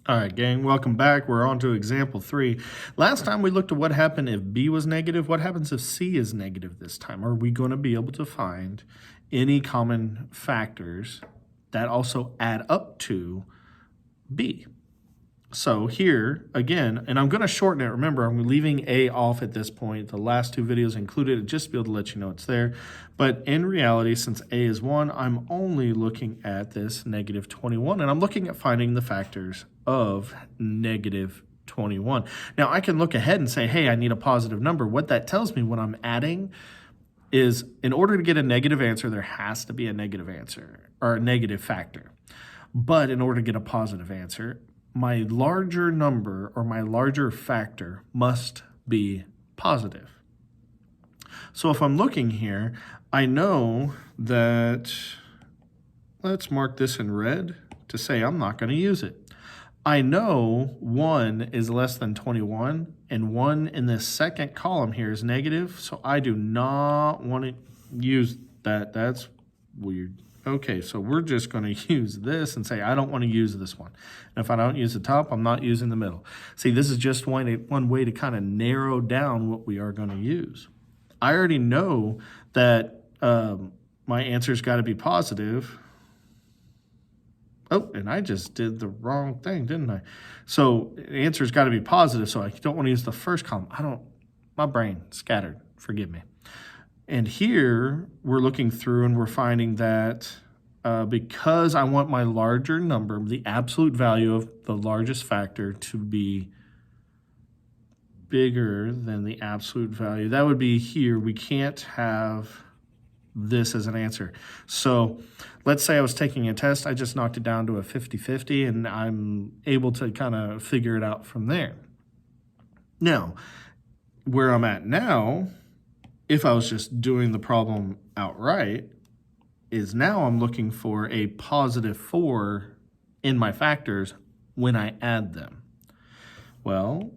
All right, gang, welcome back. We're on to example 3. Last time we looked at what happened if B was negative. What happens if C is negative this time? Are we going to be able to find any common factors that also add up to B? So here, again, and I'm going to shorten it. Remember, I'm leaving A off at this point. The last 2 videos included it just to be able to let you know it's there. But in reality, since A is 1, I'm only looking at this negative 21, and I'm looking at finding the factors of negative 21. Now, I can look ahead and say, hey, I need a positive number. What that tells me when I'm adding is in order to get a negative answer, there has to be a negative answer or a negative factor. But in order to get a positive answer, my larger number or my larger factor must be positive. So if I'm looking here, I know that, let's mark this in red to say I'm not going to use it. I know 1 is less than 21, and 1 in this second column here is negative, so I do not want to use that. That's weird. Okay, so we're just going to use this and say I don't want to use this one. And if I don't use the top, I'm not using the middle. See, this is just one way to kind of narrow down what we are going to use. I already know that my answer's got to be positive. Oh, and I just did the wrong thing, didn't I? So the answer's got to be positive, so I don't want to use the first column. My brain scattered, forgive me. And here we're looking through and we're finding that because I want my larger number, the absolute value of the largest factor to be bigger than the absolute value, that would be here. We can't have this as an answer. So let's say I was taking a test, I just knocked it down to a 50-50 and I'm able to kind of figure it out from there. Now, where I'm at now, if I was just doing the problem outright, is now I'm looking for a positive 4 in my factors when I add them. Well,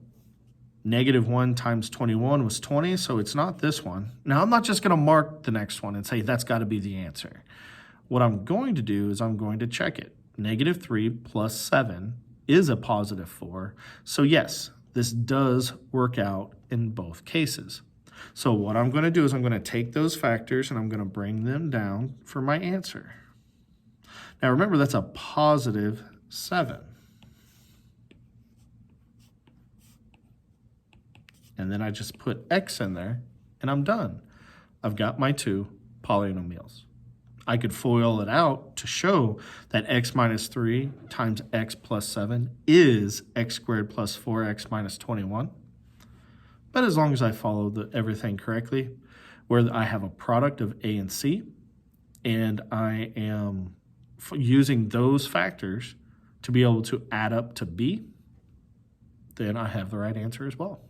negative 1 times 21 was 20, so it's not this one. Now, I'm not just going to mark the next one and say that's got to be the answer. What I'm going to do is I'm going to check it. Negative 3 plus 7 is a positive 4. So yes, this does work out in both cases. So what I'm going to do is I'm going to take those factors and I'm going to bring them down for my answer. Now remember, that's a positive 7. And then I just put x in there and I'm done. I've got my 2 polynomials. I could FOIL it out to show that x minus 3 times x plus 7 is x squared plus 4x minus 21. But as long as I follow everything correctly, where I have a product of A and C, and I am using those factors to be able to add up to B, then I have the right answer as well.